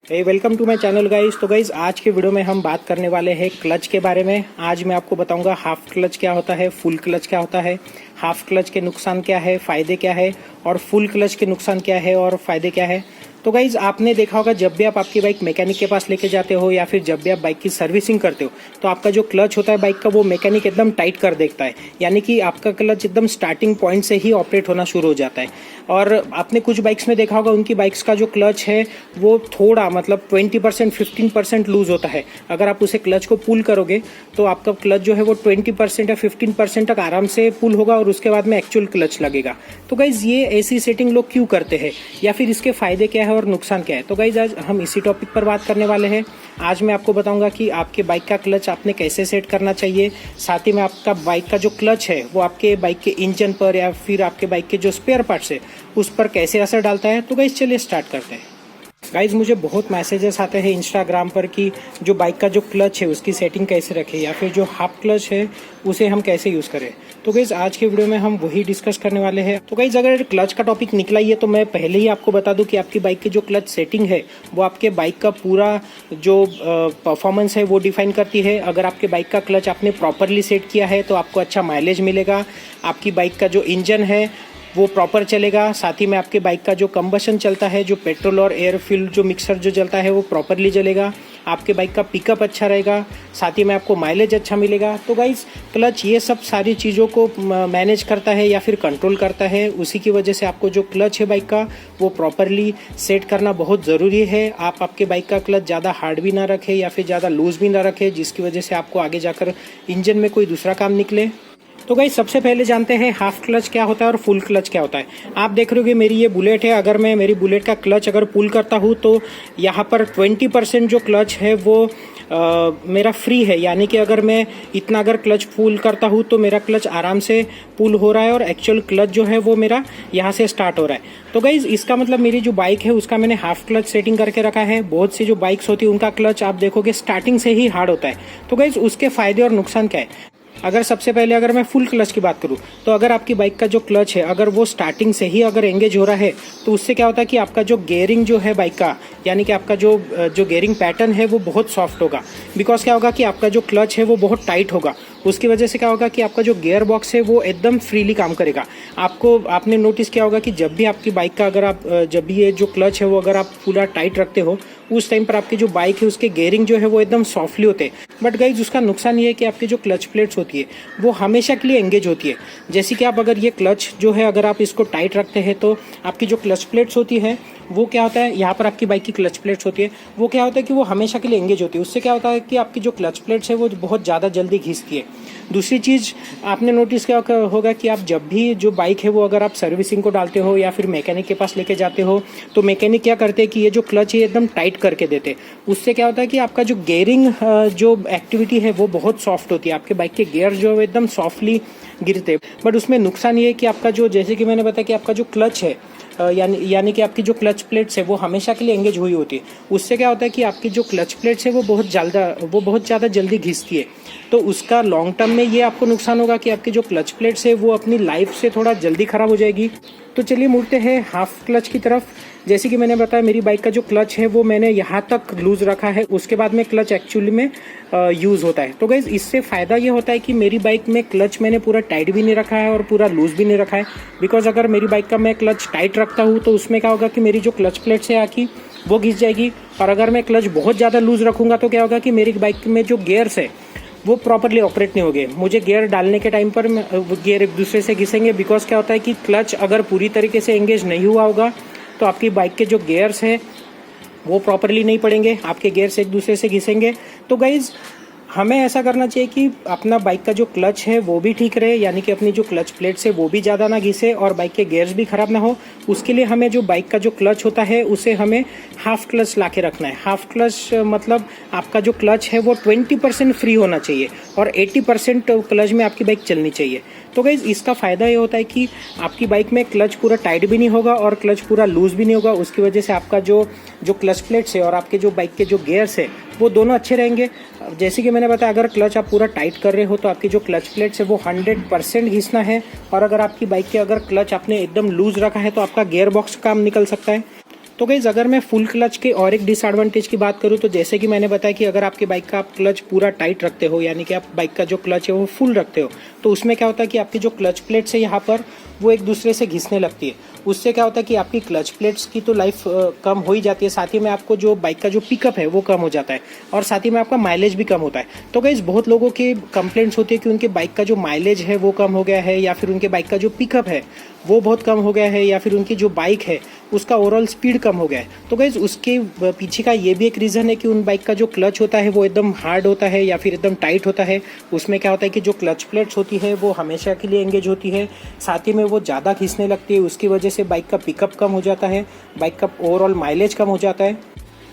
Welcome to my channel guys. तो guys आज के वीडियो में हम बात करने वाले हैं क्लच के बारे में। आज मैं आपको बताऊंगा हाफ क्लच क्या होता है, फुल क्लच क्या होता है, हाफ क्लच के नुकसान क्या है, फायदे क्या है, और फुल क्लच के नुकसान क्या है और फायदे क्या है। तो गाइज आपने देखा होगा जब भी आप आपकी बाइक मैकेनिक के पास लेके जाते हो या फिर जब भी आप बाइक की सर्विसिंग करते हो तो आपका जो क्लच होता है बाइक का वो मैकेनिक एकदम टाइट कर देता है, यानी कि आपका क्लच एकदम स्टार्टिंग पॉइंट से ही ऑपरेट होना शुरू हो जाता है। और आपने कुछ बाइक्स में देखा होगा उनकी बाइक्स का जो क्लच है वो थोड़ा मतलब 20% 15% लूज होता है। अगर आप उसे क्लच को पुल करोगे तो आपका क्लच जो है वो 20% या 15% तक आराम से पुल होगा और उसके बाद में एक्चुअल क्लच लगेगा। तो गाइज ये ऐसी सेटिंग लोग क्यों करते हैं या फिर इसके फायदे क्या है और नुकसान क्या है। तो गाइज आज हम इसी टॉपिक पर बात करने वाले हैं। आज मैं आपको बताऊंगा कि आपके बाइक का क्लच आपने कैसे सेट करना चाहिए, साथ ही में आपका बाइक का जो क्लच है वो आपके बाइक के इंजन पर या फिर आपके बाइक के जो स्पेयर पार्ट्स है उस पर कैसे असर डालता है। तो गाइज चलिए स्टार्ट करते हैं। गाइज मुझे बहुत मैसेजेस आते हैं इंस्टाग्राम पर कि जो बाइक का जो क्लच है उसकी सेटिंग कैसे रखें या फिर जो हाफ क्लच है उसे हम कैसे यूज़ करें। तो गाइज आज के वीडियो में हम वही डिस्कस करने वाले हैं। तो गाइज अगर क्लच का टॉपिक निकला ही है तो मैं पहले ही आपको बता दूं कि आपकी बाइक की जो क्लच सेटिंग है वो आपके बाइक का पूरा जो परफॉर्मेंस है वो डिफाइन करती है। अगर आपके बाइक का क्लच आपने प्रॉपरली सेट किया है तो आपको अच्छा माइलेज मिलेगा, आपकी बाइक का जो इंजन है वो प्रॉपर चलेगा, साथ ही में आपके बाइक का जो कंबशन चलता है, जो पेट्रोल और एयर फ्यूल जो मिक्सर जो चलता है वो प्रॉपरली चलेगा, आपके बाइक का पिकअप अच्छा रहेगा, साथ ही में आपको माइलेज अच्छा मिलेगा। तो गाइज क्लच ये सब सारी चीज़ों को मैनेज करता है या फिर कंट्रोल करता है। उसी की वजह से आपको जो क्लच है बाइक का वो प्रॉपरली सेट करना बहुत ज़रूरी है। आप आपके बाइक का क्लच ज़्यादा हार्ड भी ना रखें या फिर ज़्यादा लूज भी ना रखें जिसकी वजह से आपको आगे जाकर इंजन में कोई दूसरा काम निकले। तो गाइस सबसे पहले जानते हैं हाफ क्लच क्या होता है और फुल क्लच क्या होता है। आप देख रहे हो कि मेरी ये बुलेट है, अगर मैं मेरी बुलेट का क्लच अगर पुल करता हूँ तो यहाँ पर 20% जो क्लच है वो मेरा फ्री है, यानी कि अगर मैं इतना अगर क्लच पुल करता हूँ तो मेरा क्लच आराम से पुल हो रहा है और एक्चुअल क्लच जो है वो मेरा यहाँ से स्टार्ट हो रहा है। तो गाइज इसका मतलब मेरी जो बाइक है उसका मैंने हाफ क्लच सेटिंग करके रखा है। बहुत सी जो बाइक्स होती है उनका क्लच आप देखोगे स्टार्टिंग से ही हार्ड होता है। तो गाइज उसके फायदे और नुकसान क्या है। अगर सबसे पहले अगर मैं फुल क्लच की बात करूं तो अगर आपकी बाइक का जो क्लच है अगर वो स्टार्टिंग से ही अगर एंगेज हो रहा है तो उससे क्या होता है कि आपका जो गेयरिंग जो है बाइक का, यानी कि आपका जो गेयरिंग पैटर्न है वो बहुत सॉफ्ट होगा। बिकॉज क्या होगा कि आपका जो क्लच है वो बहुत टाइट होगा। उसकी वजह से क्या होगा कि आपका जो गियर बॉक्स है वो एकदम फ्रीली काम करेगा। आपने नोटिस किया होगा कि जब भी आपकी बाइक का अगर आप जब भी ये जो क्लच है वो अगर आप पूरा टाइट रखते हो उस टाइम पर आपकी जो बाइक है उसके गेयरिंग जो है वो एकदम सॉफ्टली होते हैं। बट गाइज उसका नुकसान ये है कि आपकी जो क्लच प्लेट्स होती है वो हमेशा के लिए एंगेज होती है। जैसे कि आप अगर ये क्लच जो है अगर आप इसको टाइट रखते हैं तो आपकी जो क्लच प्लेट्स होती है वो क्या होता है, यहाँ पर आपकी बाइक की क्लच प्लेट्स होती है वो क्या होता है कि वो हमेशा के लिए एंगेज होती है। उससे क्या होता है कि आपकी जो क्लच प्लेट्स है वो बहुत ज़्यादा जल्दी घिसती है। दूसरी चीज़ आपने नोटिस किया होगा कि आप जब भी जो बाइक है वो अगर आप सर्विसिंग को डालते हो या फिर मैकेनिक के पास लेके जाते हो तो मैकेनिक क्या करते हैं कि ये जो क्लच है एकदम टाइट करके देते हैं। उससे क्या होता है कि आपका जो गेयरिंग जो एक्टिविटी है वो बहुत सॉफ्ट होती है, आपके बाइक के गेयर जो है एकदम सॉफ्टली गिरते। बट उसमें नुकसान ये है कि आपका जो, जैसे कि मैंने बताया कि आपका जो क्लच है यानी कि आपकी जो क्लच प्लेट्स है वो हमेशा के लिए एंगेज हुई होती है। उससे क्या होता है कि आपकी जो क्लच प्लेट्स है वो बहुत ज़्यादा जल्दी घिसती है। तो उसका लॉन्ग टर्म में ये आपको नुकसान होगा कि आपकी जो क्लच प्लेट्स है वो अपनी लाइफ से थोड़ा जल्दी ख़राब हो जाएगी। तो चलिए मुड़ते हैं हाफ क्लच की तरफ। जैसे कि मैंने बताया मेरी बाइक का जो क्लच है वो मैंने यहाँ तक लूज़ रखा है, उसके बाद में क्लच एक्चुअली में यूज़ होता है। तो गाइज इससे फ़ायदा ये होता है कि मेरी बाइक में क्लच मैंने पूरा टाइट भी नहीं रखा है और पूरा लूज़ भी नहीं रखा है। बिकॉज अगर मेरी बाइक का मैं क्लच टाइट रखता हूँ तो उसमें क्या होगा कि मेरी जो क्लच प्लेट्स है आकी वो घिस जाएगी। और अगर मैं क्लच बहुत ज़्यादा लूज़ रखूँगा तो क्या होगा कि मेरी बाइक में जो गियर्स है वो प्रॉपरली ऑपरेट नहीं होंगे। मुझे गियर डालने के टाइम पर गियर एक दूसरे से घिसेंगे। बिकॉज क्या होता है कि क्लच अगर पूरी तरीके से एंगेज नहीं हुआ होगा तो आपकी बाइक के जो गियर्स हैं वो प्रॉपरली नहीं पड़ेंगे, आपके गियर्स एक दूसरे से घिसेंगे। तो गाइज हमें ऐसा करना चाहिए कि अपना बाइक का जो क्लच है वो भी ठीक रहे, यानी कि अपनी जो क्लच प्लेट्स है वो भी ज़्यादा ना घिसे और बाइक के गियर्स भी ख़राब ना हो। उसके लिए हमें जो बाइक का जो क्लच होता है उसे हमें हाफ क्लच ला के रखना है। हाफ क्लच मतलब आपका जो क्लच है वो 20% फ्री होना चाहिए और 80% क्लच में आपकी बाइक चलनी चाहिए। तो गाइज इसका फ़ायदा ये होता है कि आपकी बाइक में क्लच पूरा टाइट भी नहीं होगा और क्लच पूरा लूज़ भी नहीं होगा। उसकी वजह से आपका जो क्लच प्लेट्स है और आपके जो बाइक के जो गियर्स है वो दोनों अच्छे रहेंगे। जैसे कि मैंने बताया अगर क्लच आप पूरा टाइट कर रहे हो तो आपकी जो क्लच प्लेट्स है वो 100% घिसना है। और अगर आपकी बाइक के अगर क्लच आपने एकदम लूज़ रखा है तो आपका गियर बॉक्स काम निकल सकता है। तो गाइज अगर मैं फुल क्लच के और एक डिसएडवांटेज की बात करूँ तो जैसे कि मैंने बताया कि अगर आपके बाइक का आप क्लच पूरा टाइट रखते हो, यानी कि आप बाइक का जो क्लच है वो फुल रखते हो, तो उसमें क्या होता है कि आपकी जो क्लच प्लेट्स है यहाँ पर वो एक दूसरे से घिसने लगती है। उससे क्या होता है कि आपकी क्लच प्लेट्स की तो लाइफ कम हो ही जाती है, साथ ही में आपको जो बाइक का जो पिकअप है वो कम हो जाता है और साथ ही में आपका माइलेज भी कम होता है। तो गाइज बहुत लोगों की कंप्लेंट्स होती है कि उनके बाइक का जो माइलेज है वो कम हो गया है, या फिर उनके बाइक का जो पिकअप है वो बहुत कम हो गया है, या फिर उनकी जो बाइक है उसका ओवरऑल स्पीड कम हो गया है। तो गाइज उसके पीछे का ये भी एक रीज़न है कि उन बाइक का जो क्लच होता है वो एकदम हार्ड होता है या फिर एकदम टाइट होता है। उसमें क्या होता है कि जो क्लच प्लेट्स होती है वो हमेशा के लिए एंगेज होती है, साथ ही में वो ज़्यादा खींचने लगती है। उसकी वजह से बाइक का पिकअप कम हो जाता है, बाइक का ओवरऑल माइलेज कम हो जाता है।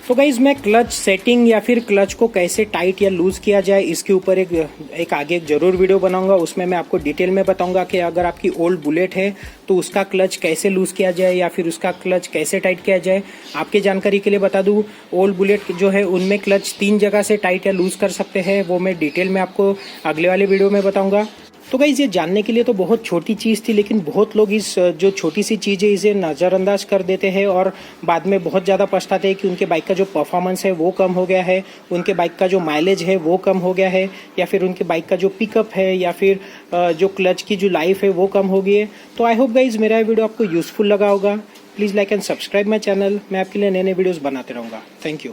तो गाइज मैं क्लच सेटिंग या फिर क्लच को कैसे टाइट या लूज किया जाए इसके ऊपर एक आगे जरूर वीडियो बनाऊंगा। उसमें मैं आपको डिटेल में बताऊंगा कि अगर आपकी ओल्ड बुलेट है तो उसका क्लच कैसे लूज किया जाए या फिर उसका क्लच कैसे टाइट किया जाए। आपके जानकारी के लिए बता दूं, ओल्ड बुलेट जो है उनमें क्लच 3 जगह से टाइट या लूज कर सकते हैं, वो मैं डिटेल में आपको अगले वाले वीडियो में बताऊंगा। तो गाइज ये जानने के लिए तो बहुत छोटी चीज़ थी, लेकिन बहुत लोग इस जो छोटी सी चीज़ है इसे नज़रअंदाज कर देते हैं और बाद में बहुत ज़्यादा पछताते हैं कि उनके बाइक का जो परफॉर्मेंस है वो कम हो गया है, उनके बाइक का जो माइलेज है वो कम हो गया है, या फिर उनके बाइक का जो पिकअप है या फिर जो क्लच की जो लाइफ है वो कम हो गई है। तो आई होप गाइज मेरा वीडियो आपको यूज़फुल लगा होगा। Please like and subscribe my channel. मैं आपके लिए नए नए वीडियोज़ बनाते रहूँगा। Thank you.